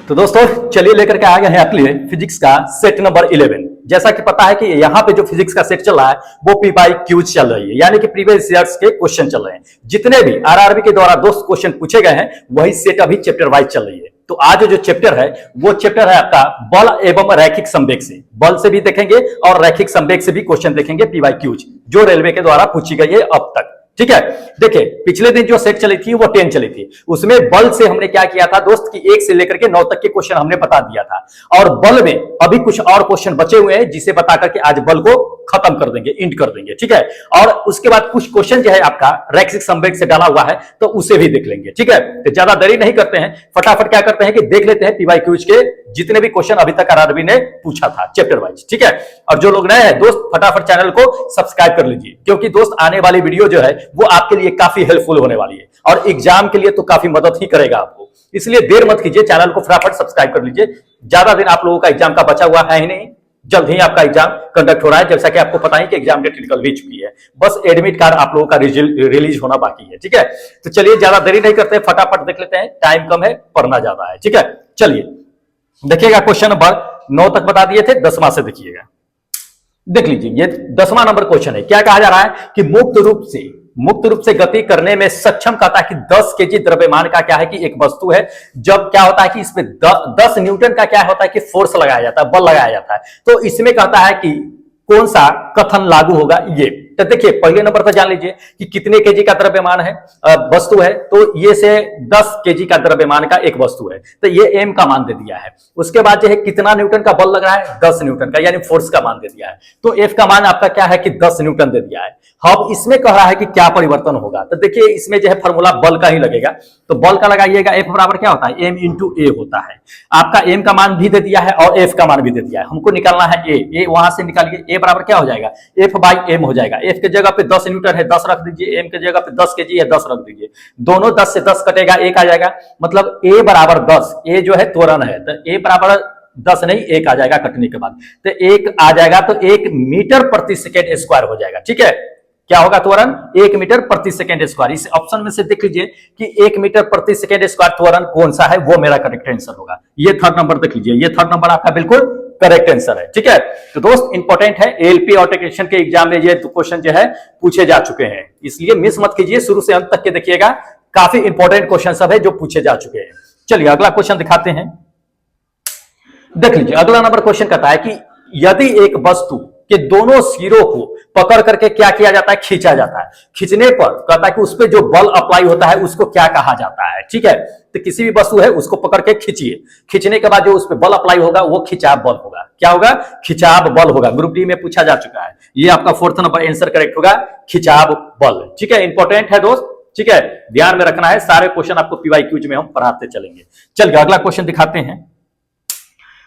तो दोस्तों चलिए लेकर के आ गए हैं आपके लिए फिजिक्स का सेट नंबर 11। जैसा कि पता है कि यहाँ पे जो फिजिक्स का सेट चल रहा है वो पी बाई क्यूज चल रही है, यानी कि प्रीवियस ईयर्स के क्वेश्चन चल रहे हैं। जितने भी आरआरबी के द्वारा दोस्त क्वेश्चन पूछे गए हैं वही सेट अभी चैप्टर वाइज चल रही है। तो आज जो चैप्टर है वो चैप्टर है आपका बल एवं रैखिक संवेग से। बल से भी देखेंगे और रैखिक संवेग से भी क्वेश्चन देखेंगे पी बाई क्यूज, जो रेलवे के द्वारा पूछी गई है अब तक। ठीक है, देखिए पिछले दिन जो सेट चली थी वो 10 चली थी, उसमें बल से हमने क्या किया था दोस्त कि 1 से लेकर के 9 तक के क्वेश्चन हमने बता दिया था। और बल में अभी कुछ और क्वेश्चन बचे हुए हैं जिसे बता करके आज बल को खत्म कर देंगे, इंड कर देंगे। ठीक है, और उसके बाद कुछ क्वेश्चन जो है आपका रैखिक संवेग से डाला हुआ है तो उसे भी देख लेंगे। ठीक है, तो ज्यादा देरी नहीं करते हैं, फटाफट क्या करते हैं कि देख लेते हैं पीवाई क्यूज के जितने भी क्वेश्चन अभी तक आरआरबी ने पूछा था चैप्टर वाइज। ठीक है, और जो लोग नए हैं दोस्त फटाफट चैनल को सब्सक्राइब कर लीजिए, क्योंकि दोस्त आने वाली वीडियो जो है वो आपके लिए काफी हेल्पफुल होने वाली है और एग्जाम के लिए तो काफी मदद ही करेगा आपको। इसलिए देर मत कीजिए, चैनल को फटाफट सब्सक्राइब कर लीजिए। ज्यादा दिन आप लोगों का एग्जाम का बचा हुआ है ही नहीं, जल्द ही आपका एग्जाम कंडक्ट हो रहा है। जैसा कि आपको पता है कि एग्जाम डेट निकल भी चुकी है, बस एडमिट कार्ड आप लोगों का रिलीज होना बाकी है। ठीक है, तो चलिए ज्यादा देरी नहीं करते, फटाफट देख लेते हैं, टाइम कम है पढ़ना ज्यादा है। ठीक है, चलिए देखिएगा क्वेश्चन नंबर 9 तक बता दिए थे, 10वां से देखिएगा। देख लीजिए ये 10वां नंबर क्वेश्चन है। क्या कहा जा रहा है कि मुक्त रूप से गति करने में सक्षम कहता है कि 10 केजी द्रव्यमान का क्या है कि एक वस्तु है। जब क्या होता है कि इसमें 10 न्यूटन का क्या होता है कि फोर्स लगाया जाता है, बल लगाया जाता है। तो इसमें कहता है कि कौन सा कथन लागू होगा ये। तो देखिए पहले नंबर पर जान लीजिए कि कितने केजी का द्रव्यमान है वस्तु है, तो ये से 10 केजी का द्रव्यमान का एक वस्तु है, तो ये एम का मान दे दिया है। उसके बाद जो है कितना न्यूटन का बल लग रहा है, 10 न्यूटन का, यानी फोर्स का मान दे दिया है। तो एफ का मान आपका क्या है कि 10 न्यूटन दे दिया है। अब इसमें कह रहा है कि क्या परिवर्तन होगा, तो देखिए इसमें जो है फॉर्मूला बल का ही लगेगा, तो बल का लगाइएगा। एफ बराबर क्या होता है, एम इंटू ए होता है। आपका एम का मान भी दे दिया है और एफ का मान भी दे दिया है, हमको निकालना है ए वहां से निकालिए। ए बराबर क्या हो जाएगा, एफ बाई एम हो जाएगा। एफ के जगह पे 10 न्यूटन है, 10 रख दीजिए, एम के जगह पे 10 केजी है, 10 रख दीजिए। दोनों 10 से 10 कटेगा, 1 आ जाएगा, मतलब ए बराबर 10। ए जो है त्वरण है, तो ए बराबर 10 नहीं 1 आ जाएगा कटने के बाद, तो 1 आ जाएगा, तो 1 मीटर प्रति सेकेंड स्क्वायर हो जाएगा। ठीक है, क्या होगा त्वरण, 1 मीटर प्रति सेकेंड स्क्वायर। इस ऑप्शन में से देख लीजिए कि 1 मीटर प्रति सेकेंड स्क्वायर त्वरण कौन सा है, वो मेरा करेक्ट आंसर होगा। ये थर्ड नंबर देख लीजिए, ये थर्ड नंबर आपका बिल्कुल करेक्ट आंसर है। ठीक है, तो दोस्त इंपॉर्टेंट है, एएलपी और टेक्नीशियन के एग्जाम में ये क्वेश्चन जो है पूछे जा चुके हैं, इसलिए मिस मत कीजिए, शुरू से अंत तक के देखिएगा, काफी इंपॉर्टेंट क्वेश्चन सब है जो पूछे जा चुके हैं। चलिए अगला क्वेश्चन दिखाते हैं। देख लीजिए अगला नंबर क्वेश्चन कहता है कि यदि एक वस्तु के दोनों सिरों को पकड़ करके क्या किया जाता है, खींचा जाता है। खींचने पर कहता है कि उस पर जो बल अप्लाई होता है उसको क्या कहा जाता है। ठीक है, तो किसी भी वस्तु है उसको पकड़ के खींचिए, खींचने के बाद जो उस पर बल अप्लाई होगा वो खिंचाव बल होगा। क्या होगा, खिंचाव बल होगा। ग्रुप डी में पूछा जा चुका है, ये आपका 4th नंबर आंसर करेक्ट होगा, खिंचाव बल। ठीक है, इंपॉर्टेंट है दोस्त। ठीक है, ध्यान में रखना है, सारे क्वेश्चन आपको पीवाई क्यूज में हम पढ़ाते चलेंगे। चलिए अगला क्वेश्चन दिखाते हैं।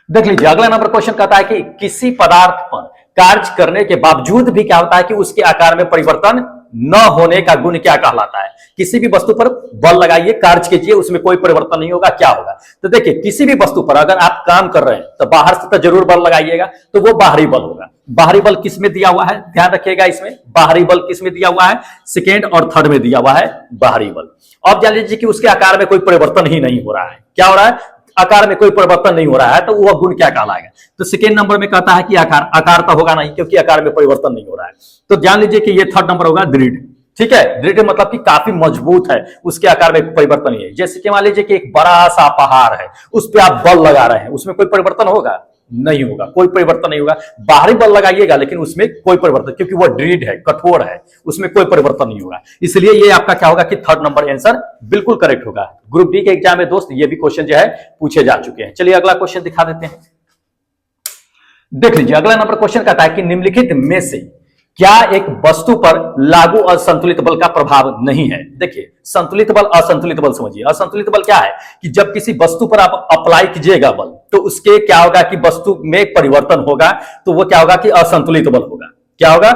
देख लीजिए अगला नंबर क्वेश्चन कहता है कि किसी पदार्थ पर कार्य करने के बावजूद भी क्या होता है कि उसके आकार में परिवर्तन न होने का गुण क्या कहलाता है। किसी भी वस्तु पर बल लगाइए, कार्य कीजिए, उसमें कोई परिवर्तन नहीं होगा, क्या होगा। तो देखिए किसी भी वस्तु पर अगर आप काम कर रहे हैं तो बाहर से तो जरूर बल लगाइएगा, तो वो बाहरी बल होगा। बाहरी बल किस में दिया हुआ है, ध्यान रखिएगा, इसमें बाहरी बल किस में दिया हुआ है, सेकेंड और थर्ड में दिया हुआ है बाहरी बल। अब जान लीजिए कि उसके आकार में कोई परिवर्तन ही नहीं हो रहा है। क्या हो रहा है, आकार में कोई परिवर्तन नहीं हो रहा है, तो वह गुण क्या कहलाएगा। तो सेकेंड नंबर में कहता है कि आकार तो होगा नहीं, क्योंकि आकार में परिवर्तन नहीं हो रहा है। तो जान लीजिए कि ये थर्ड नंबर होगा दृढ़। ठीक है, दृढ़ मतलब कि काफी मजबूत है, उसके आकार में परिवर्तन नहीं है। जैसे कि मान लीजिए कि एक बड़ा सा पहाड़ है, उस पर आप बल लगा रहे हैं, उसमें कोई परिवर्तन होगा नहीं होगा, कोई परिवर्तन नहीं होगा। बाहरी बल लगाइएगा लेकिन उसमें कोई परिवर्तन, क्योंकि वो दृढ़ है, कठोर है, उसमें कोई परिवर्तन नहीं होगा। इसलिए ये आपका क्या होगा कि थर्ड नंबर आंसर बिल्कुल करेक्ट होगा। ग्रुप डी के एग्जाम में दोस्त ये भी क्वेश्चन जो है पूछे जा चुके हैं। चलिए अगला क्वेश्चन दिखा देते हैं। देख लीजिए अगला नंबर क्वेश्चन कहता है कि निम्नलिखित में से क्या एक वस्तु पर लागू असंतुलित बल का प्रभाव नहीं है। देखिए संतुलित बल असंतुलित बल समझिए। असंतुलित बल क्या है कि जब किसी वस्तु पर आप अप्लाई कीजिएगा बल, तो उसके क्या होगा कि वस्तु में परिवर्तन होगा, तो वो क्या होगा कि असंतुलित बल होगा। क्या होगा,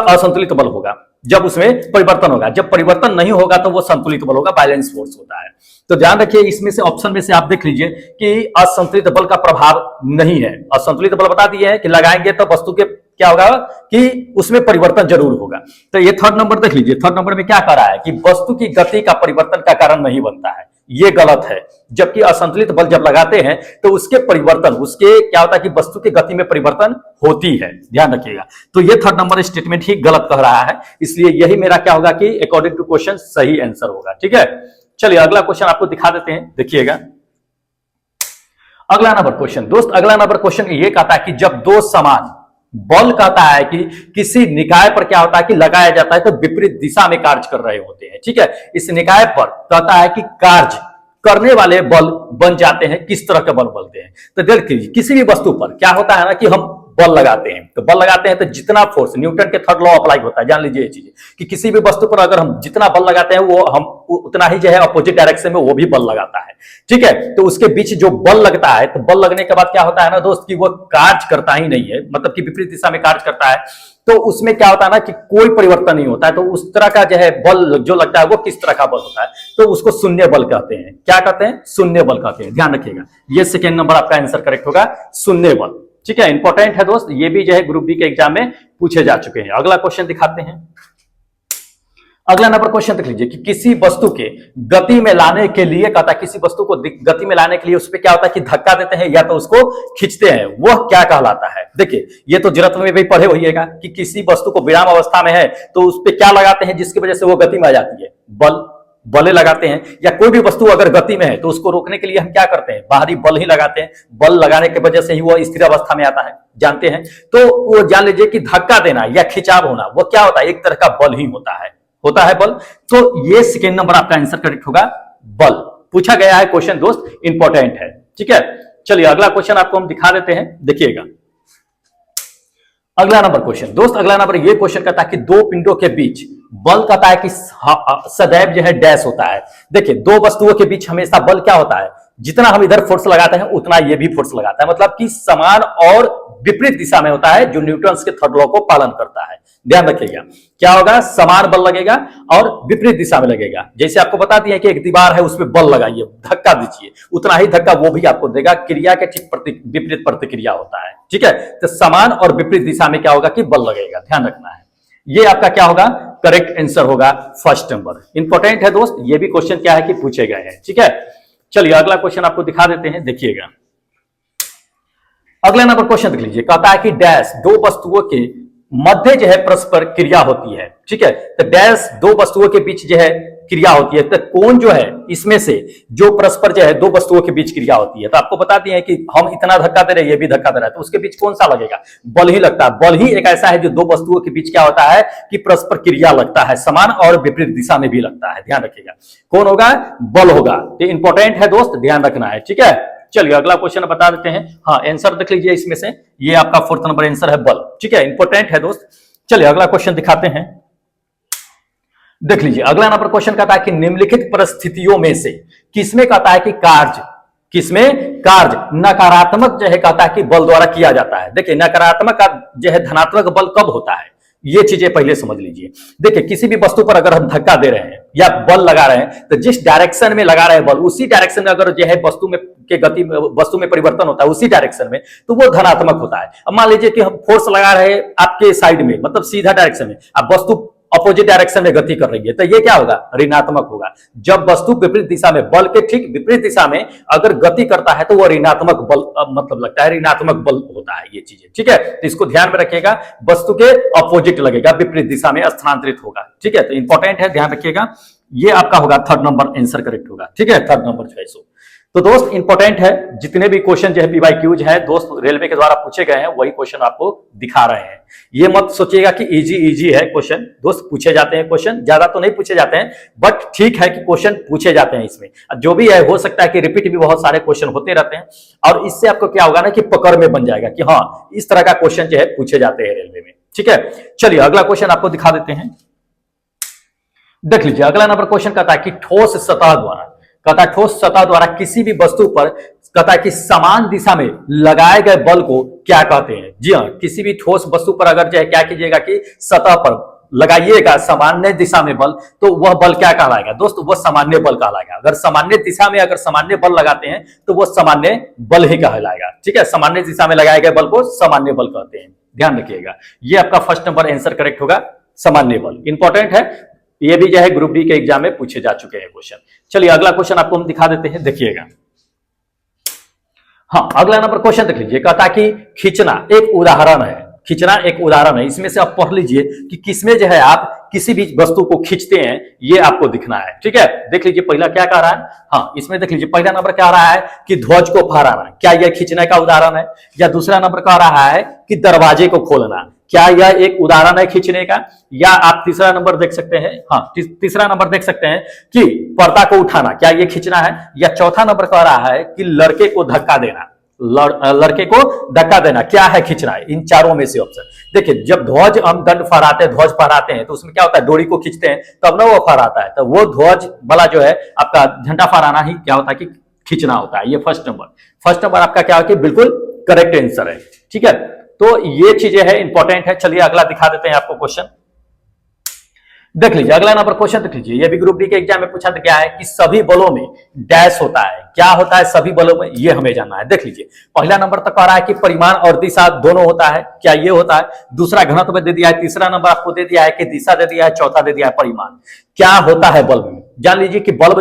असंतुलित बल होगा जब उसमें परिवर्तन होगा। जब परिवर्तन नहीं होगा तो वो संतुलित बल होगा, बैलेंस फोर्स होता है। तो ध्यान रखिए इसमें से ऑप्शन में से आप देख लीजिए कि असंतुलित बल का प्रभाव नहीं है। असंतुलित बल बता दिए हैं कि लगाएंगे तो वस्तु के क्या होगा कि उसमें परिवर्तन जरूर होगा। तो ये थर्ड नंबर देख लीजिए, थर्ड नंबर में क्या कह रहा है कि वस्तु की गति का परिवर्तन का कारण नहीं बनता है। ये गलत है। जबकि असंतुलित बल जब लगाते हैं तो उसके परिवर्तन, उसके क्या होता है कि वस्तु की गति में परिवर्तन होती है, ध्यान रखिएगा। तो ये थर्ड नंबर स्टेटमेंट ही गलत कह रहा है, इसलिए यही मेरा क्या होगा कि अकॉर्डिंग टू क्वेश्चन सही आंसर होगा। ठीक है, चलिए अगला क्वेश्चन आपको दिखा देते हैं, देखिएगा। अगला नंबर क्वेश्चन दोस्त, अगला नंबर क्वेश्चन ये कहता है कि जब दो समान बल कहता है कि किसी निकाय पर क्या होता है कि लगाया जाता है तो विपरीत दिशा में कार्य कर रहे होते हैं। ठीक है, इस निकाय पर कहता है कि कार्य करने वाले बल बन जाते हैं, किस तरह के बल बोलते हैं। तो देखिए किसी भी वस्तु पर क्या होता है ना कि हम बल लगाते हैं, तो बल लगाते हैं तो जितना फोर्स, न्यूटन के थर्ड लॉ अप्लाई होता है, जान लीजिए ये चीज कि किसी भी वस्तु पर अगर हम जितना बल लगाते हैं वो हम उतना ही जो है अपोजिट डायरेक्शन में वो भी बल लगाता है। ठीक है, तो उसके बीच जो बल लगता है, तो बल लगने के बाद क्या होता है ना दोस्त कि वो कार्य करता ही नहीं है, मतलब कि विपरीत दिशा में कार्य करता है, तो उसमें क्या होता है ना कि कोई परिवर्तन नहीं होता है। तो उस तरह का जो है बल जो लगता है वो किस तरह का बल होता है, तो उसको शून्य बल कहते हैं। क्या कहते हैं? शून्य बल कहते हैं, ध्यान रखिएगा। ये सेकेंड नंबर आपका आंसर करेक्ट होगा, शून्य बल। ठीक है, इंपॉर्टेंट है दोस्त, ये भी जो है ग्रुप बी के एग्जाम में पूछे जा चुके हैं। अगला क्वेश्चन दिखाते हैं। अगला नंबर क्वेश्चन देख लीजिए कि किसी वस्तु के गति में लाने के लिए कहता है, किसी वस्तु को गति में लाने के लिए उस पर क्या होता है कि धक्का देते हैं या तो उसको खींचते हैं, वह क्या कहलाता है। देखिए ये तो जरूरत में भी पढ़े होइएगा कि किसी वस्तु को विराम अवस्था में है तो उस पर क्या लगाते हैं जिसकी वजह से वो गति में आ जाती है, बल, बले लगाते हैं। या कोई भी वस्तु अगर गति में है तो उसको रोकने के लिए हम क्या करते हैं, बाहरी बल ही लगाते हैं। बल लगाने की वजह से ही वो स्थिर अवस्था में आता है, जानते हैं। तो वो जान लीजिए कि धक्का देना या खिंचाव होना वो क्या होता है, एक तरह का बल ही होता है बल। तो ये सेकेंड नंबर आपका आंसर करेक्ट होगा, बल। पूछा गया है क्वेश्चन दोस्त, इंपॉर्टेंट है। ठीक है, चलिए अगला क्वेश्चन आपको हम दिखा देते हैं, देखिएगा। अगला नंबर क्वेश्चन दोस्त, अगला नंबर ये क्वेश्चन कहता है कि दो पिंडों के बीच बल कहता है कि सदैव जो है डैश होता है। देखिए दो वस्तुओं के बीच हमेशा बल क्या होता है, जितना हम इधर फोर्स लगाते हैं उतना ये भी फोर्स लगाता है, मतलब कि समान और विपरीत दिशा में होता है, जो न्यूटन के थर्ड लॉ को पालन करता है। ध्यान रखिएगा क्या होगा, समान बल लगेगा और विपरीत दिशा में लगेगा। जैसे आपको बता दिया कि एक दीवार है उसमें बल लगाइए, धक्का दीजिए, उतना ही धक्का वो भी आपको देगा, क्रिया के ठीक विपरीत प्रतिक्रिया होता है। ठीक है, तो समान और विपरीत दिशा में क्या होगा कि बल लगेगा, ध्यान रखना है। ये आपका क्या होगा, करेक्ट आंसर होगा फर्स्ट नंबर। इंपॉर्टेंट है दोस्त, ये भी क्वेश्चन क्या है कि पूछे गए हैं। ठीक है, चलिए अगला क्वेश्चन आपको दिखा देते हैं, देखिएगा। अगला नंबर क्वेश्चन देख लीजिए, कहता है कि डैश दो वस्तुओं के मध्य जो है परस्पर क्रिया होती है। ठीक है, तो डैश दो वस्तुओं के बीच जो है क्रिया होती है, तो कौन जो है इसमें से जो परस्पर जो है दो वस्तुओं के बीच क्रिया होती है। तो आपको बता दिए कि हम इतना धक्का दे रहे हैं, ये भी धक्का दे रहा है, तो उसके बीच कौन सा लगेगा, बल ही लगता है। बल ही एक ऐसा है जो दो वस्तुओं के बीच क्या होता है कि परस्पर क्रिया लगता है, समान और विपरीत दिशा में भी लगता है, ध्यान रखिएगा। कौन होगा, बल होगा। तो इंपॉर्टेंट है दोस्त, ध्यान रखना है। ठीक है, चलिए अगला क्वेश्चन बता देते हैं। हाँ, आंसर देख लीजिए, इसमें से ये आपका फोर्थ नंबर आंसर है, बल। ठीक है, इंपॉर्टेंट है दोस्त। चलिए अगला क्वेश्चन दिखाते हैं, देख लीजिए। अगला नंबर क्वेश्चन कहता है कि निम्नलिखित परिस्थितियों में से किसमें कहता है कि कार्य नकारात्मक जो है कहता है कि बल द्वारा किया जाता है। देखिए नकारात्मक का जो है धनात्मक बल कब होता है, ये चीजें पहले समझ लीजिए। देखिए किसी भी वस्तु पर अगर हम धक्का दे रहे हैं या बल लगा रहे हैं, तो जिस डायरेक्शन में लगा रहे हैं बल, उसी डायरेक्शन में अगर जो है वस्तु में परिवर्तन होता है उसी डायरेक्शन में, तो वो धनात्मक होता है। अब मान लीजिए कि हम फोर्स लगा रहे हैं आपके साइड में, मतलब सीधा डायरेक्शन में, अब वस्तु अपोजिट डायरेक्शन में गति कर रही है, तो ये क्या होगा, ऋणात्मक होगा। जब वस्तु विपरीत दिशा में, बल के ठीक विपरीत दिशा में अगर गति करता है तो वो ऋणात्मक बल मतलब लगता है, ऋणात्मक बल होता है ये चीजें। ठीक है, तो इसको ध्यान में रखिएगा, वस्तु के अपोजिट लगेगा, विपरीत दिशा में स्थानांतरित होगा। ठीक है, तो इंपॉर्टेंट है, ध्यान रखिएगा। ये आपका होगा थर्ड नंबर आंसर करेक्ट होगा। ठीक है, थर्ड नंबर चॉइस हो। तो दोस्त इंपॉर्टेंट है, जितने भी क्वेश्चन जो है पीवाईक्यूज है दोस्त रेलवे के द्वारा पूछे गए हैं, वही क्वेश्चन आपको दिखा रहे हैं। ये मत सोचिएगा कि इजी है क्वेश्चन, दोस्त पूछे जाते हैं क्वेश्चन, ज्यादा तो नहीं पूछे जाते हैं, बट ठीक है कि क्वेश्चन पूछे जाते हैं इसमें। जो भी है, हो सकता है कि रिपीट भी बहुत सारे क्वेश्चन होते रहते हैं, और इससे आपको क्या होगा ना कि पकड़ में बन जाएगा कि हाँ इस तरह का क्वेश्चन जो है पूछे जाते हैं रेलवे में। ठीक है, चलिए अगला क्वेश्चन आपको दिखा देते हैं, देख लीजिए। अगला नंबर क्वेश्चन कहता है कि ठोस सतह द्वारा किसी भी वस्तु पर कहता है कि समान दिशा में लगाए गए बल को क्या कहते हैं। जी हाँ, किसी भी ठोस वस्तु पर अगर जो है क्या कीजिएगा कि सतह पर लगाइएगा सामान्य दिशा में बल, तो वह बल क्या कहलाएगा दोस्त, वह सामान्य बल कहलाएगा। अगर सामान्य दिशा में अगर सामान्य बल लगाते हैं तो वह सामान्य बल ही कहलाएगा। ठीक है, सामान्य दिशा में लगाए गए बल को सामान्य बल कहते हैं, ध्यान रखिएगा। ये आपका फर्स्ट नंबर आंसर करेक्ट होगा, सामान्य बल। इंपॉर्टेंट है, ये भी जो है ग्रुप डी के एग्जाम में पूछे जा चुके हैं क्वेश्चन। चलिए अगला क्वेश्चन आपको हम दिखा देते हैं, देखिएगा। हाँ, अगला नंबर क्वेश्चन देख लीजिए, कहता कि खींचना एक उदाहरण है। खींचना एक उदाहरण है, इसमें से आप पढ़ लीजिए कि किसमें जो है आप किसी भी वस्तु को खींचते हैं, ये आपको दिखना है। ठीक है, देख लीजिए पहला क्या कह रहा है। हाँ, इसमें देख लीजिए पहला नंबर कह रहा है कि ध्वज को फहराना, क्या यह खींचने का उदाहरण है? या दूसरा नंबर कह रहा है कि दरवाजे को खोलना, क्या यह एक उदाहरण है खींचने का? या आप तीसरा नंबर देख सकते हैं, हाँ तीसरा नंबर देख सकते हैं कि पर्दा को उठाना, क्या यह खींचना है? या चौथा नंबर कह रहा है कि लड़के को धक्का देना, लड़के को धक्का देना, क्या है खींचना है? इन चारों में से ऑप्शन देखिए। जब ध्वज हम दंड फहराते हैं, ध्वज फहराते हैं, तो उसमें क्या होता है, डोरी को खींचते हैं तब ना वो फहराता है, तो वो ध्वज वाला जो है आपका झंडा फहराना ही क्या होता है कि खींचना होता है। ये फर्स्ट नंबर आपका क्या है कि बिल्कुल करेक्ट आंसर है। ठीक है, तो ये चीजें है, इंपॉर्टेंट है। चलिए अगला दिखा देते हैं आपको क्वेश्चन, देख लीजिए अगला नंबर क्वेश्चन देख लीजिए। ये भी ग्रुप डी के एग्जाम में पूछा गया है कि सभी बलों में डैश होता है, क्या होता है सभी बलों में, ये हमें जानना है। देख लीजिए पहला नंबर तक कह रहा है कि परिमाण और दिशा दोनों होता है, क्या ये होता है? दूसरा घनत्व में दे दिया है, तीसरा नंबर आपको दे दिया है कि दिशा दे दिया है, चौथा दे दिया है परिमाण। क्या होता है बल में? जान लीजिए कि बल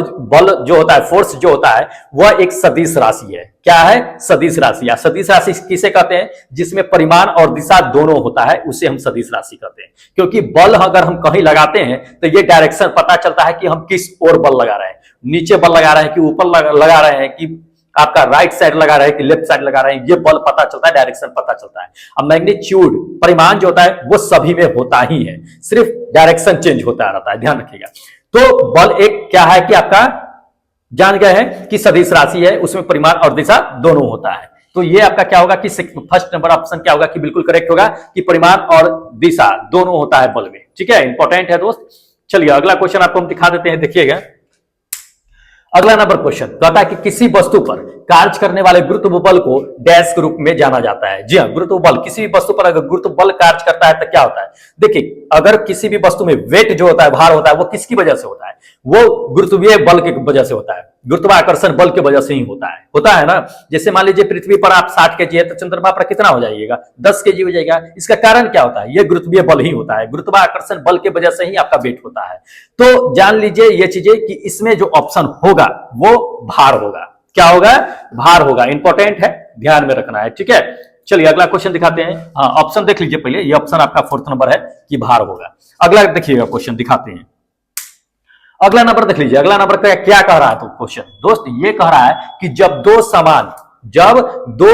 जो होता है, फोर्स जो होता है, वह एक सदिश राशि है। क्या है? सदिश राशि। या सदिश राशि किसे कहते हैं? जिसमें परिमाण और दिशा दोनों होता है, उसे हम सदिश राशि कहते हैं। क्योंकि बल अगर हम कहीं लगाते हैं तो ये डायरेक्शन पता चलता है कि हम किस ओर बल लगा रहे हैं, नीचे बल लगा रहे हैं कि ऊपर लगा रहे हैं, कि आपका राइट साइड लगा रहे हैं कि लेफ्ट साइड लगा रहे हैं, ये बल पता चलता है, डायरेक्शन पता चलता है। अब मैग्नीट्यूड परिमाण जो होता है वो सभी में होता ही है, सिर्फ डायरेक्शन चेंज होता रहता है, ध्यान रखिएगा। तो बल एक क्या है कि आपका जान गए हैं कि सदिश राशि है, उसमें परिमाण और दिशा दोनों होता है। तो ये आपका क्या होगा कि फर्स्ट नंबर ऑप्शन क्या होगा कि बिल्कुल करेक्ट होगा कि परिमाण और दिशा दोनों होता है बल में। ठीक है, इंपॉर्टेंट है दोस्त। चलिए अगला क्वेश्चन आपको हम दिखा देते हैं, देखिएगा। अगला नंबर क्वेश्चन कहता है कि किसी वस्तु पर कार्य करने वाले गुरुत्व बल को डैश के रूप में जाना जाता है। जी हाँ, गुरुत्व बल, किसी भी वस्तु पर अगर गुरुत्व बल कार्य करता है तो क्या होता है? देखिए अगर किसी भी वस्तु में वेट जो होता है, भार होता है, वो किसकी वजह से होता है? वो गुरुत्वीय बल की वजह से होता है, गुरुत्वाकर्षण बल की वजह से ही होता है ना। जैसे मान लीजिए पृथ्वी पर आप 60 केजी है तो चंद्रमा पर कितना हो जाइएगा? 10 केजी हो जाएगा। इसका कारण क्या होता है? ये गुरुत्वीय बल ही होता है, गुरुत्वाकर्षण बल की वजह से ही आपका वेट होता है। तो जान लीजिए ये चीजें कि इसमें जो ऑप्शन होगा वो भार होगा। क्या होगा? भार होगा। इंपॉर्टेंट है, ध्यान में रखना है। ठीक है, चलिए अगला क्वेश्चन दिखाते हैं। हाँ, ऑप्शन देख लीजिए पहले, ये ऑप्शन आपका फोर्थ नंबर है कि भार होगा। अगला देखिएगा क्वेश्चन दिखाते हैं। अगला नंबर देख लीजिए, अगला नंबर क्या कह रहा है तो क्वेश्चन दोस्त ये कह रहा है कि जब दो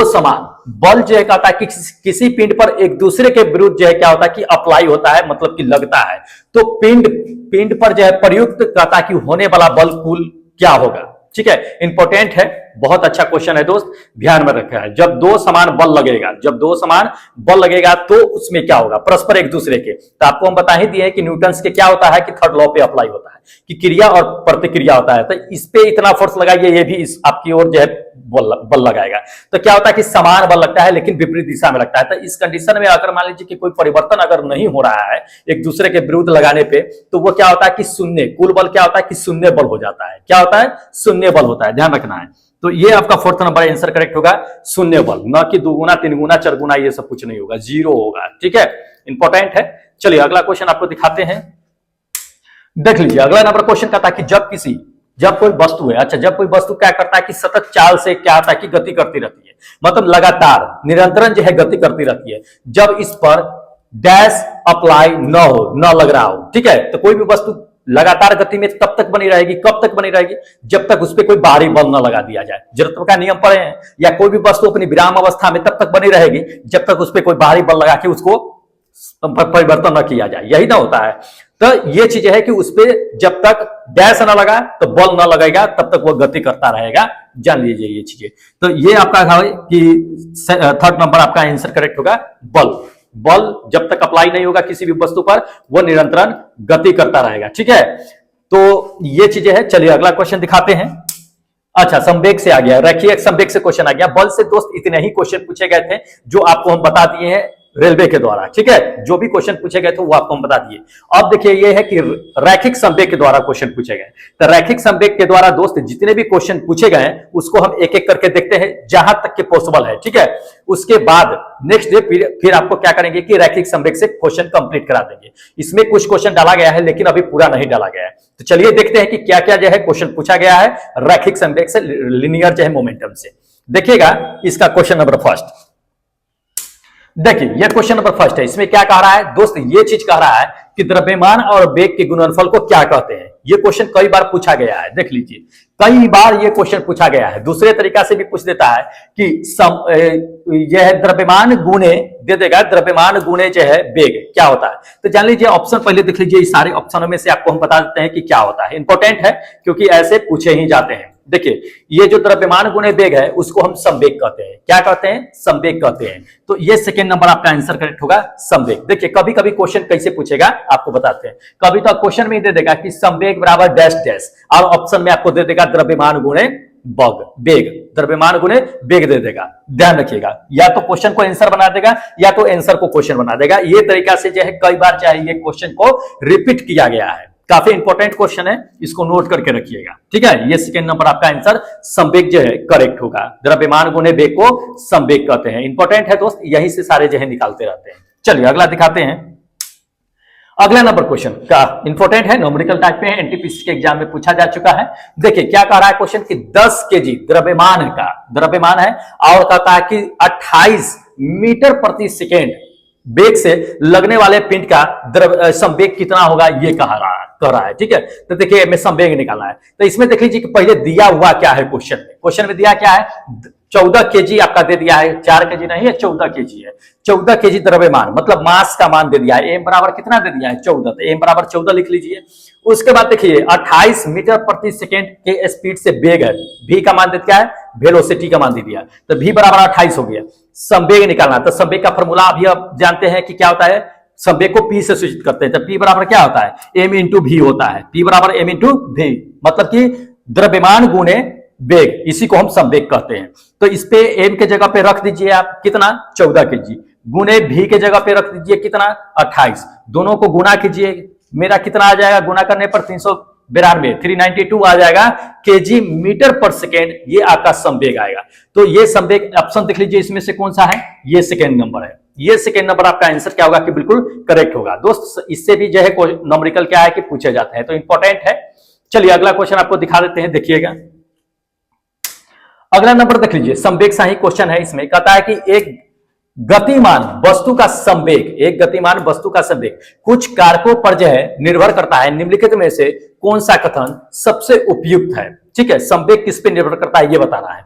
समान बल जो है कहता है कि किसी पिंड पर एक दूसरे के विरुद्ध जो है क्या होता है कि अप्लाई होता है, मतलब कि लगता है, तो पिंड पर जो है प्रयुक्त कहता है कि होने वाला बल कुल क्या होगा। ठीक है, इंपॉर्टेंट है, बहुत अच्छा क्वेश्चन है दोस्त, ध्यान में रखा है। जब दो समान बल लगेगा तो उसमें क्या होगा? परस्पर एक दूसरे के। तो आपको हम बता ही दिए कि न्यूटन्स के क्या होता है कि थर्ड लॉ पे अप्लाई होता है कि क्रिया और प्रतिक्रिया होता है। तो इस पे इतना फोर्स लगाइए, ये भी इस आपकी ओर जो है बल लगाएगा। तो क्या होता है कि समान बल लगता है लेकिन विपरीत दिशा में लगता है। तो इस कंडीशन में अगर मान लीजिए कि कोई परिवर्तन अगर नहीं हो रहा है एक दूसरे के विरुद्ध लगाने पे, तो वो क्या होता है कि शून्य, कुल बल क्या होता है कि शून्य बल हो जाता है। क्या होता है? शून्य बल होता है, ध्यान रखना है। तो ये आपका फोर्थ नंबर आंसर करेक्ट होगा, शून्य बल, न कि दुगुना, तीन गुना, चार गुना, ये सब कुछ नहीं होगा, जीरो होगा। ठीक है, इंपॉर्टेंट है। चलिए अगला क्वेश्चन आपको दिखाते हैं, देख लीजिए। अगला नंबर क्वेश्चन कहता है कि जब कोई वस्तु है, अच्छा जब कोई वस्तु क्या करता है कि सतत चाल से क्या होता है कि गति करती रहती है, मतलब लगातार निरंतर जो है गति करती रहती है, जब इस पर डैश अप्लाई न लग रहा हो। ठीक है, तो कोई भी वस्तु लगातार गति में तब तक बनी रहेगी, कब तक बनी रहेगी? जब तक उस पर कोई बाहरी बल न लगा दिया जाए। जड़त्व का नियम पढ़े हैं। या कोई भी वस्तु अपनी विराम अवस्था में तब तक बनी रहेगी जब तक उस पर कोई बाहरी बल लगा के उसको परिवर्तन न किया जाए, यही ना होता है। तो ये चीज है कि उस पर जब तक डैश न लगा तो बल न लगेगा, तब तक वो गति करता रहेगा, जान लीजिए ये चीजें। तो ये आपका है कि थर्ड नंबर आपका आंसर करेक्ट होगा, बल जब तक अप्लाई नहीं होगा किसी भी वस्तु पर वो निरंतर गति करता रहेगा। ठीक है, तो ये चीजें हैं। चलिए अगला क्वेश्चन दिखाते हैं। अच्छा, संवेग से आ गया, रैखिक संवेग से क्वेश्चन आ गया। बल से दोस्त इतने ही क्वेश्चन पूछे गए थे जो आपको हम बता दिए हैं रेलवे के द्वारा, ठीक है। जो भी क्वेश्चन पूछे गए थे वो आपको हम बता दिए। अब देखिए ये है कि रैखिक संवेग के द्वारा क्वेश्चन पूछे गए। तो रैखिक संवेग के द्वारा दोस्त जितने भी क्वेश्चन पूछे गए उसको हम एक एक करके देखते हैं जहां तक के पॉसिबल है, ठीक है। उसके बाद नेक्स्ट डे फिर आपको क्या करेंगे कि रैखिक संवेग से क्वेश्चन कंप्लीट करा देंगे। इसमें कुछ क्वेश्चन डाला गया है लेकिन अभी पूरा नहीं डाला गया है। तो चलिए देखते हैं कि क्या क्या जो है क्वेश्चन पूछा गया है रैखिक संवेग से, लिनियर जो है मोमेंटम से। देखिएगा इसका क्वेश्चन नंबर फर्स्ट, देखिए यह क्वेश्चन नंबर फर्स्ट है। इसमें क्या कह रहा है दोस्त, ये चीज कह रहा है कि द्रव्यमान और वेग के गुणनफल को क्या कहते हैं। ये क्वेश्चन कई बार पूछा गया है, देख लीजिए कई बार ये क्वेश्चन पूछा गया है। दूसरे तरीका से भी पूछ देता है कि यह द्रव्यमान गुणे दे देगा, द्रव्यमान गुणे जो है वेग क्या होता है। तो जान लीजिए ऑप्शन पहले देख लीजिए, इस सारे ऑप्शनों में से आपको हम बता देते हैं कि क्या होता है। इंपॉर्टेंट है क्योंकि ऐसे पूछे ही जाते हैं। देखिए ये जो द्रव्यमान गुणे वेग है उसको हम संवेग कहते हैं। क्या कहते हैं? संवेग कहते हैं। तो ये सेकंड नंबर आपका आंसर करेक्ट होगा, संवेग। देखिए कभी कभी क्वेश्चन कैसे पूछेगा आपको बताते हैं। कभी तो क्वेश्चन में दे देगा कि संवेग बराबर डैश डैश, और ऑप्शन में आपको दे देगा द्रव्यमान गुणे वेग, द्रव्यमान गुणे वेग दे देगा। ध्यान रखिएगा, या तो क्वेश्चन को आंसर बना देगा या तो आंसर को क्वेश्चन बना देगा। ये तरीका से जो है कई बार चाहे ये क्वेश्चन को रिपीट किया गया है। काफी इंपॉर्टेंट क्वेश्चन है, इसको नोट करके रखिएगा, ठीक है। ये सेकंड नंबर आपका आंसर संवेग जो है करेक्ट होगा। द्रव्यमान गुणे वेग को संवेग कहते हैं। इंपॉर्टेंट है दोस्त, यही से सारे जो है निकालते रहते हैं। चलिए अगला दिखाते हैं। अगला नंबर क्वेश्चन का इंपॉर्टेंट है, न्यूमेरिकल टाइप में है, एनटीपीसी के एग्जाम में पूछा जा चुका है। देखिए क्या कह रहा है क्वेश्चन कि 10 केजी द्रव्यमान है और कहता है कि 28 मीटर प्रति सेकेंड वेग से लगने वाले पिंड का संवेग कितना होगा, ये कह रहा है, ठीक है। तो देखिए हमें संवेग निकालना है। तो इसमें देख लीजिए कि पहले दिया हुआ क्या है क्वेश्चन में दिया क्या है, 14 केजी आपका दे दिया है, 4 केजी नहीं है 14 केजी है। 14 केजी द्रव्यमान मतलब मास का मान दे दिया है। एम बराबर कितना दे दिया है 14, तो एम बराबर 14 लिख लीजिए। उसके बाद देखिए 28 मीटर प्रति सेकेंड के स्पीड से वेग है, v का मान दे दिया है, वेलोसिटी का मान दे दिया, तो v बराबर 28 हो गया। संवेग निकालना, तो संवेग का फॉर्मूला अभी आप जानते हैं कि क्या होता है, संवेग को p से सूचित करते हैं। तो p बराबर क्या होता है, m इंटू v होता है। p बराबर m इंटू v मतलब कि द्रव्यमान गुणे वेग, इसी को हम संवेग कहते हैं। तो इस पे m के जगह पे रख दीजिए आप कितना 14 केजी, गुणे v के जगह पे रख दीजिए कितना 28, दोनों को गुना कीजिए, मेरा कितना आ जाएगा, गुना करने पर 392 आ जाएगा केजी मीटर पर सेकेंड, ये आपका संवेग आएगा। तो ये संवेग ऑप्शन देख लीजिए इसमें से कौन सा है, ये सेकेंड नंबर है। ये सेकेंड नंबर आपका आंसर क्या होगा कि बिल्कुल करेक्ट होगा। दोस्त इससे भी जो है न्यूमेरिकल क्या है कि पूछे जाते हैं, तो इंपॉर्टेंट है। चलिए अगला क्वेश्चन आपको दिखा देते हैं, देखिएगा अगला नंबर देख लीजिए, संवेग सा ही क्वेश्चन है। इसमें कहता है कि एक गतिमान वस्तु का संवेग कुछ कारकों पर जो है निर्भर करता है, निम्नलिखित में से कौन सा कथन सबसे उपयुक्त है, ठीक है। संवेग किस पे निर्भर करता है ये बताना है।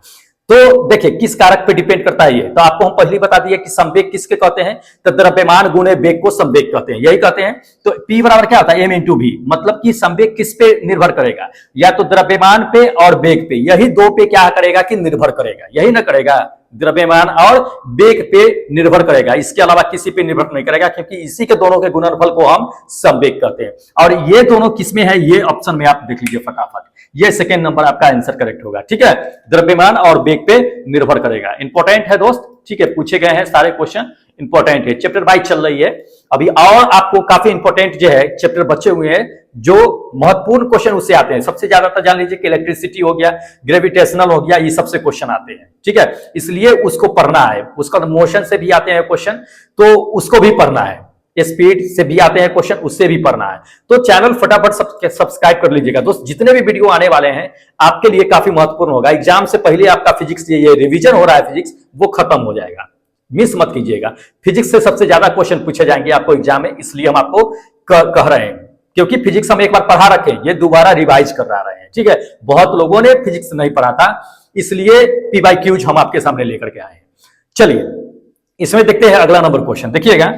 तो देखिए किस कारक पे डिपेंड करता है ये, तो आपको हम पहले बता दिए कि संवेग किसके कहते हैं, तो द्रव्यमान गुणे वेग को संवेग कहते हैं, यही कहते हैं। तो P बराबर क्या होता है, m इंटू v, मतलब कि संवेग किस पे निर्भर करेगा, या तो द्रव्यमान पे और वेग पे, यही दो पे क्या करेगा कि निर्भर करेगा, यही ना करेगा, द्रव्यमान और वेग पे निर्भर करेगा, इसके अलावा किसी पे निर्भर नहीं करेगा, क्योंकि इसी के दोनों के गुणनफल को हम संवेग कहते हैं। और ये दोनों किसमें है, ये ऑप्शन में आप देख लीजिए फटाफट, ये सेकंड नंबर आपका आंसर करेक्ट होगा, ठीक है। द्रव्यमान और वेग पे निर्भर करेगा। इंपॉर्टेंट है दोस्त, ठीक है, पूछे गए हैं सारे क्वेश्चन, इंपॉर्टेंट है। चैप्टर 22 चल रही है अभी, और आपको काफी इंपॉर्टेंट जो है चैप्टर बचे हुए हैं, जो महत्वपूर्ण क्वेश्चन उससे आते हैं। सबसे ज्यादा तो जान लीजिए कि इलेक्ट्रिसिटी हो गया, ग्रेविटेशनल हो गया, ये सबसे क्वेश्चन आते हैं, ठीक है। इसलिए उसको पढ़ना है, उसका मोशन से भी आते हैं क्वेश्चन, तो उसको भी पढ़ना है, स्पीड से भी आते हैं क्वेश्चन, उससे भी पढ़ना है। तो चैनल फटाफट सब्सक्राइब कर लीजिएगा दोस्त, जितने भी वीडियो आने वाले हैं आपके लिए काफी महत्वपूर्ण होगा। एग्जाम से पहले आपका फिजिक्स ये रिवीजन हो रहा है, फिजिक्स वो खत्म हो जाएगा, मिस मत कीजिएगा। फिजिक्स से सबसे ज्यादा क्वेश्चन पूछे जाएंगे आपको एग्जाम में, इसलिए हम आपको कह रहे हैं, क्योंकि फिजिक्स हम एक बार पढ़ा रखे, ये दोबारा रिवाइज कर रहे हैं, ठीक है। बहुत लोगों ने फिजिक्स नहीं पढ़ा था, इसलिए PYQs हम आपके सामने लेकर के आए हैं। चलिए इसमें देखते हैं अगला नंबर क्वेश्चन, देखिएगा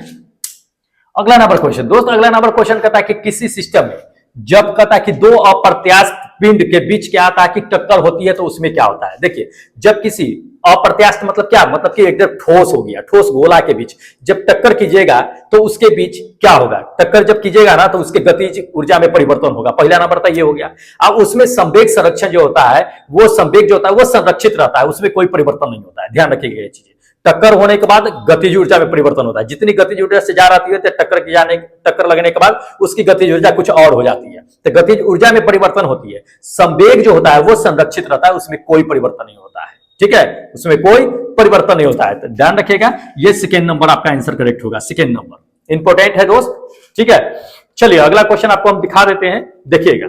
अगला नंबर क्वेश्चन। दोस्त अगला नंबर क्वेश्चन कहता है कि किसी सिस्टम में जब कहता है कि दो अप्रत्यास्थ पिंड के बीच क्या आता है कि टक्कर होती है, तो उसमें क्या होता है। देखिए जब किसी अप्रत्यास्थ मतलब क्या, मतलब कि एकदम ठोस हो गया, ठोस गोला के बीच जब टक्कर कीजिएगा तो उसके बीच क्या होगा, टक्कर जब कीजिएगा ना तो उसके गतिज ऊर्जा में परिवर्तन होगा। पहला नंबर तो ये हो गया। अब उसमें संवेग संरक्षण जो होता है, वो संवेग जो होता है वो संरक्षित रहता है, उसमें कोई परिवर्तन नहीं होता है, ध्यान रखिएगा ये चीजें। टक्कर होने के बाद गतिज ऊर्जा में परिवर्तन होता है। जितनी गतिज ऊर्जा से जा रही है तो टक्कर लगने के बाद उसकी गतिज ऊर्जा कुछ और हो जाती है, तो गतिज ऊर्जा में परिवर्तन होती है। संवेग जो होता है वो संरक्षित रहता है, उसमें कोई परिवर्तन नहीं होता है, ठीक है, उसमें कोई परिवर्तन नहीं होता है। तो ध्यान रखिएगा, ये सेकेंड नंबर आपका आंसर करेक्ट होगा, सेकेंड नंबर इंपॉर्टेंट है दोस्त, ठीक है। चलिए अगला क्वेश्चन आपको हम दिखा देते हैं, देखिएगा।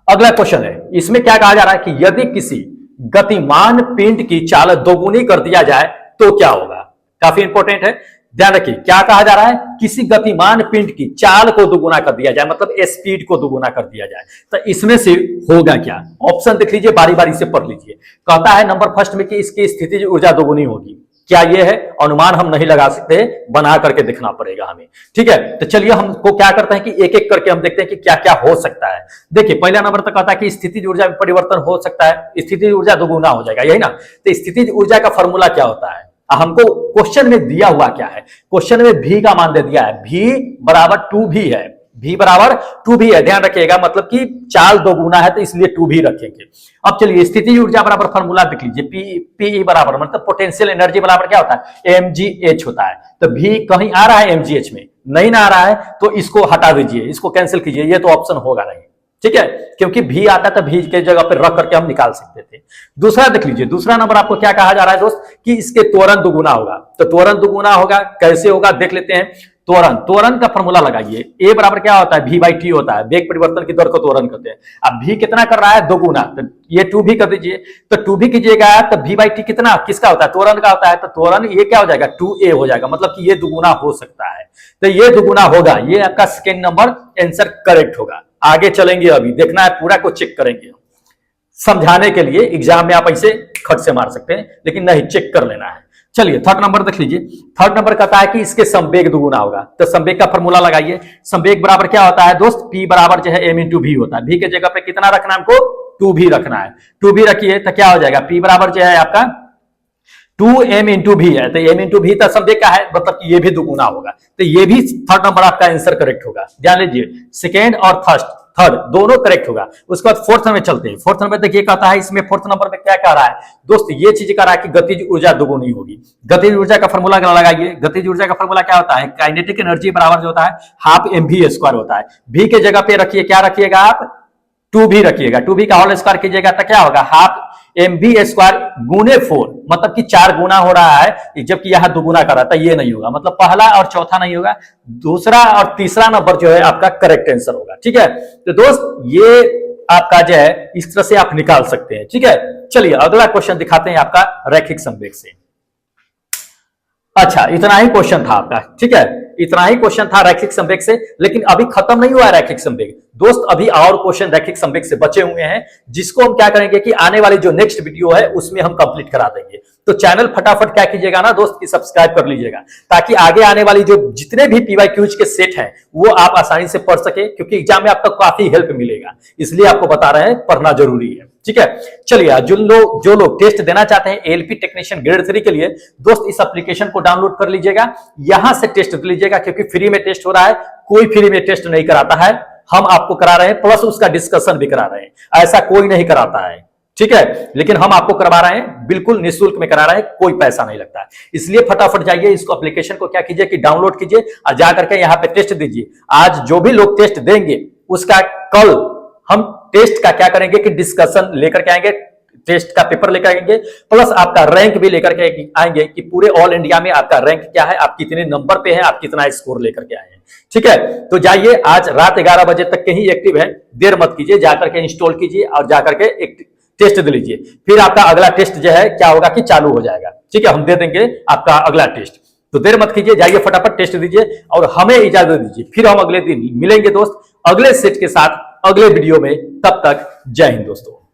अगला क्वेश्चन है, इसमें क्या कहा जा रहा है कि यदि किसी गतिमान पिंड की चाल दोगुनी कर दिया जाए तो क्या होगा। काफी इंपॉर्टेंट है, ध्यान रखिए। क्या कहा जा रहा है, किसी गतिमान पिंड की चाल को दोगुना कर दिया जाए, मतलब स्पीड को दोगुना कर दिया जाए, तो इसमें से होगा क्या। ऑप्शन देख लीजिए, बारी बारी से पढ़ लीजिए। कहता है नंबर फर्स्ट में कि इसकी स्थितिज ऊर्जा दोगुनी होगी। क्या ये है, अनुमान हम नहीं लगा सकते, बना करके देखना पड़ेगा हमें, ठीक है। तो चलिए हमको क्या करते हैं कि एक एक करके हम देखते हैं कि क्या क्या हो सकता है। देखिए पहला नंबर तक कहता है कि स्थितिज ऊर्जा में परिवर्तन हो सकता है, स्थितिज ऊर्जा दोगुना हो जाएगा, यही ना। तो स्थितिज ऊर्जा का फॉर्मूला क्या होता है, हमको क्वेश्चन में दिया हुआ क्या है, क्वेश्चन में भी का मान दे दिया है, भी बराबर 2v है, भी बराबर 2v है, ध्यान रखिएगा। मतलब कि चाल दोगुना है तो इसलिए 2v रखेंगे। अब चलिए स्थितिज ऊर्जा बराबर फॉर्मूला देख लीजिए, पी बराबर मतलब पोटेंशियल एनर्जी बराबर क्या होता है, mgh होता है। तो भी कहीं आ रहा है mgh में, नहीं ना आ रहा है तो इसको हटा दीजिए, इसको कैंसिल कीजिए, ये तो ऑप्शन होगा नहीं, ठीक है, क्योंकि भी आता तो भी के जगह पर रख करके हम निकाल सकते थे। दूसरा देख लीजिए, दूसरा नंबर आपको क्या कहा जा रहा है दोस्त, कि इसके त्वरण दुगुना होगा। तो त्वरण दुगुना होगा, कैसे होगा देख लेते हैं। त्वरण का फॉर्मूला लगाइए, ए बराबर क्या होता है, v/t होता है, वेग परिवर्तन की दर को त्वरण कहते हैं। अब v कितना कर रहा है, दोगुना, तो ये 2v कर दीजिए। तो 2v कीजिएगा तो v/t कितना किसका होता है, त्वरण का होता है। तो त्वरण ये क्या हो जाएगा, 2a हो जाएगा, मतलब कि ये दुगुना हो सकता है। तो ये दुगुना होगा, ये आपका सेकेंड नंबर आंसर करेक्ट होगा। आगे चलेंगे, अभी देखना है, पूरा को चेक करेंगे समझाने के लिए। एग्जाम में आप ऐसे खट से मार सकते हैं, लेकिन नहीं, चेक कर लेना है। चलिए थर्ड नंबर देख लीजिए। थर्ड नंबर कहता है कि इसके संवेग दुगुना होगा। तो संवेग का फॉर्मूला लगाइए। संवेग बराबर क्या होता है दोस्त, p बराबर जो है m इंटू v होता है। v के जगह पे कितना रखना है हमको, 2v रखना है। 2v रखिए तो क्या हो जाएगा, p बराबर जो है आपका 2m इंटू v है, तो m इंटू v तो संवेग का है, मतलब कि ये भी दुगुना होगा। तो ये भी थर्ड नंबर आपका आंसर करेक्ट होगा। ध्यान लीजिए, सेकेंड और थर्ड दोनों करेक्ट होगा। उसके बाद फोर्थ में चलते हैं। फोर्थ नंबर देखिए कहता है, इसमें फोर्थ नंबर में क्या कह रहा है दोस्त, ये चीज कह रहा है कि गतिज ऊर्जा दोगुनी होगी। गतिज ऊर्जा का फॉर्मूला लगाइए। गतिज ऊर्जा का फॉर्मूला क्या होता है, काइनेटिक एनर्जी बराबर जो होता है हाफ mv² होता है। v के जगह पे रखिए, क्या रखिएगा आप, 2v रखिएगा। 2v का होल स्क्वायर कीजिएगा तो क्या होगा, हाफ mv² गुने 4, मतलब कि 4 गुना हो रहा है, जबकि यहां दुगुना कर रहा था, ये नहीं होगा। मतलब पहला और चौथा नहीं होगा, दूसरा और तीसरा नंबर जो है आपका करेक्ट आंसर होगा, ठीक है। तो दोस्त ये आपका जो है इस तरह से आप निकाल सकते हैं, ठीक है। चलिए अगला क्वेश्चन दिखाते हैं आपका रैखिक संवेग से। अच्छा, इतना ही क्वेश्चन था आपका, ठीक है, इतना ही क्वेश्चन था रैखिक संवेग से। लेकिन अभी खत्म नहीं हुआ है रैखिक संवेग दोस्त, अभी और क्वेश्चन रैखिक संवेग से बचे हुए हैं, जिसको हम क्या करेंगे कि आने वाली जो नेक्स्ट वीडियो है उसमें हम कंप्लीट करा देंगे। तो चैनल फटाफट क्या कीजिएगा ना दोस्त की सब्सक्राइब कर लीजिएगा, ताकि आगे आने वाली जो जितने भी PYQs के सेट हैं वो आप आसानी से पढ़ सके, क्योंकि एग्जाम में आपको काफी हेल्प मिलेगा, इसलिए आपको बता रहे हैं, पढ़ना जरूरी है, ठीक है। चलिए जो लोग टेस्ट देना चाहते हैं ALP टेक्नीशियन ग्रेड 3 के लिए, दोस्त इस एप्लीकेशन को डाउनलोड कर लीजिएगा, यहां से टेस्ट दे लीजिएगा, क्योंकि फ्री में टेस्ट हो रहा है, कोई फ्री में टेस्ट नहीं कराता है, हम आपको करा रहे हैं, प्लस उसका डिस्कशन भी करा रहे हैं, ऐसा कोई नहीं कराता है, ठीक है। लेकिन हम आपको करवा रहे हैं, बिल्कुल निःशुल्क में करा रहे हैं, कोई पैसा नहीं लगता है। इसलिए फटाफट जाइए, इसको एप्लीकेशन को क्या कीजिए कि डाउनलोड कीजिए और जाकर के यहाँ पे टेस्ट दीजिए। आज जो भी लोग टेस्ट देंगे उसका कल हम टेस्ट का क्या करेंगे कि डिस्कशन लेकर के आएंगे, टेस्ट का पेपर लेकर आएंगे, प्लस आपका रैंक भी लेकर के आएंगे कि पूरे ऑल इंडिया में आपका रैंक क्या है, आप कितने नंबर पे हैं, आप कितना स्कोर लेकर के आए हैं, ठीक है। तो जाइए, आज रात 11 बजे तक के ही एक्टिव है, देर मत कीजिए, जाकर के इंस्टॉल कीजिए और जाकर के एक टेस्ट दे लीजिए। फिर आपका अगला टेस्ट जो है क्या होगा कि चालू हो जाएगा, ठीक है, हम दे देंगे आपका अगला टेस्ट। तो देर मत कीजिए, जाइए फटाफट टेस्ट दीजिए और हमें इजाजत दीजिए। फिर हम अगले दिन मिलेंगे दोस्त अगले सेट के साथ अगले वीडियो में, तब तक जय हिंद दोस्तों।